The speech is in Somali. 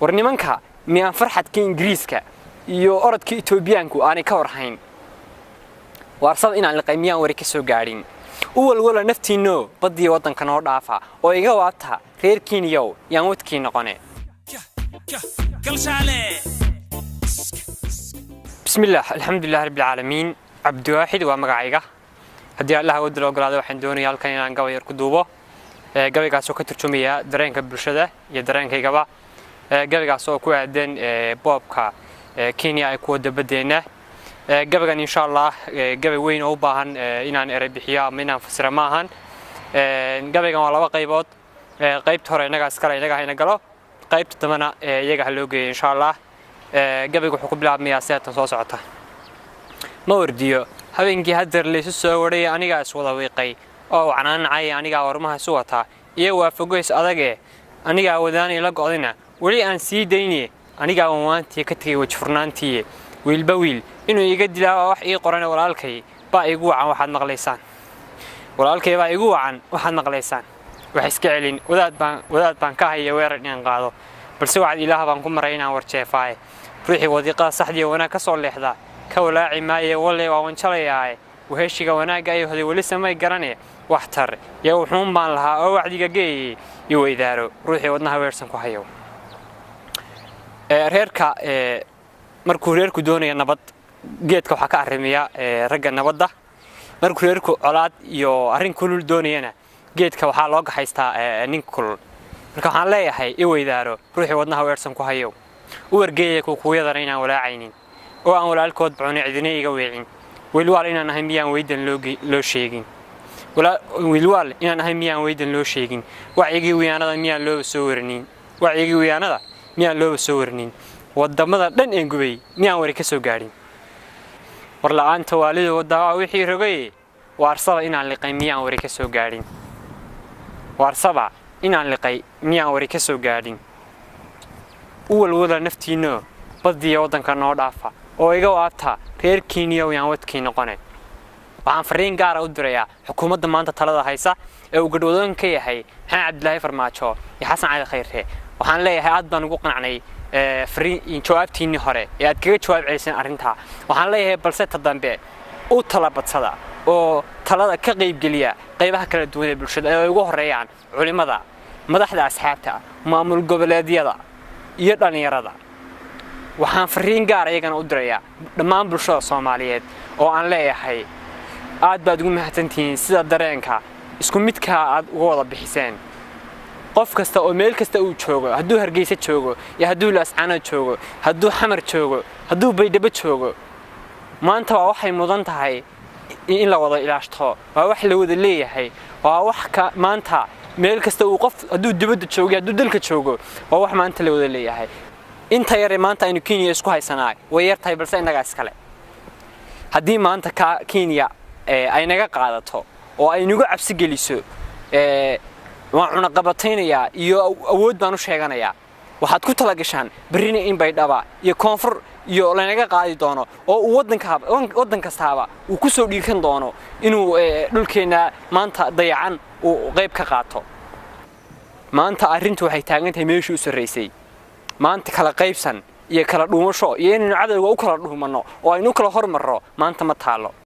war nimanka miyaan farxadka Ingiriiska iyo orodka Etoobiyaanku aanay ka warhayn waarsada inaan la qiimiyaan wari ka soo gaarin wala naftiino badii wadanka noo dhaafa oo iga waabta reer Kenya yaan wadkii noqonay bismillah alxamdulillah rabbil alamin abdu waahid waa magacayga hadii Allah wada loo galaado waxaan doonayaa halkan inaan gabayar ku duubo gabaygaas oo ka turjumaya dareenka bulshada iyo dareenkaygaba gabaygaas oo ku aadan boobka Kenya ay ku wadabadeena gabaygan insha Allah gabay weyn oo u baahan inaan eray bixiyo ama inaan fasiro ma ahan gabaygan waa laba qaybood qaybta hore inaga iskala hayna galo qaybta damana iyaga loo geeyo insha Allah gabaygu wuxuu ku bilaabmayaa seetan soo socota ma wardiyo habeenkii hadar leeso soo waray aniga is wada wiiqay oo canaanacay aniga warmaha soo wata iyo waafagoys adag aniga wadaan ila go'dina wali aan sii daynay aniga waantii ka tagay wajfurnaantii wiilba wiil inuu iga dilaa wax ii qoran walaalkay baa igu wacan waxaad maqlaysaan walaalkay baa igu wacan waxaad maqlaysaan wax iska celin wadaad baan ka hayo weerar inaan qaado balse waxaad ilaaha baan ku maray inaan warjeefay ruuxi wadiiqa saxdii wanaag ka soo leexda ka walaaci maaye wale waa wanjalayaay waheshiga wanaaga ay hoday wali samay garanay wax tar iyo wuxuun baan lahaa oo wacdiga geeyay iyo weydaaro ruuxi wadnaha weersan ku hayo reerka markuu reerku doonayo nabad geedka waxa ka arimiya ragga nabadda markuu reerku colaad iyo arrin kulul doonayana geedka waxa loo gaxaystaa nin kulul marka waxaan leeyahay i weydaaro ruuxi wadnaha weersan ku hayo u wargeeyay ku yadana inaan walaacaynin oo aan walaalkood bacunay cidina iga weecin wiilwaal inaan ahay miyaan weydan loo sheegin wiilwaal inaan ahay miyaan weydan loo sheegin wacigii wiyaanada miyaan loo soo warnin wacigii wiyaanada miyaan loo soo warnin wadamada dhan ee gubay miyaan wari ka soo gaarin war la'aanta waalida wada wixii rogay waarsaba inaan liqay miyaan wari ka soo gaarin waarsaba inaan liqay miyaan wari ka soo gaarin wala naftiino badii wadanka noo dhaafa oo iga waabta reer Kenya yaan wadkii noqonay waxaan fariin gaar ah u dirayaa xukuumadda maanta talada haysa ee uu gadwoodan ka yahay Maxamed Cabdullaahi Farmaajo iyo Xasan Cali Khayre waxaan leeyahay aad baan ugu qanacnay fariin jawaabtiinii hore ee aad kaga jawaab celiseen arrinta waxaan leeyahay balse tadambe u talabadsada oo talada ka qayb geliya qaybaha kala duwan ee bulshada ay ugu horeeyaan culimada madaxda asxaabta maamul goboleedyada iyo dhalinyarada waxaan fariin gaar ah iyagana u dirayaa dhammaan bulshada Soomaaliyeed oo aan leeyahay aad baad ugu mahadsantihiin sida dareenka isku midka aad uga wada bixiseen qof kasta oo meel kasta uu joogo hadduu Hargeysa joogo iyo hadduu Laascaanood joogo hadduu Xamar joogo hadduu Baydhabo joogo maanta waa waxay mudan tahay in la wada ilaashto waa wax la wada leeyahay waa wax ka maanta meel kasta uu qof hadduu dibadda joogo hadduu dalka joogo waa wax maanta la wada leeyahay inta yar maanta aynu Kenya isku haysanaa way yartahay balse inaga iskale haddii maanta ka Kenya ay naga qaadato oo ay nagu cabsi geliso waan cunaqabataynaya iyo awood baan u sheeganayaa waxaad ku tala gashaan barina in Baydhaba iyo koonfur iyo lanaga qaadi doono oo wadan kastaaba uu ku soo dhiikan doono inuu dhulkeena maanta dayacan uu qayb ka qaato maanta arrintu waxay taagan tahay meeshii u sareysay maanta kala qaybsan iyo kala dhuumasho iyo inaynu cadawga u kala dhuumano oo aynu kala hormarro maanta ma taalo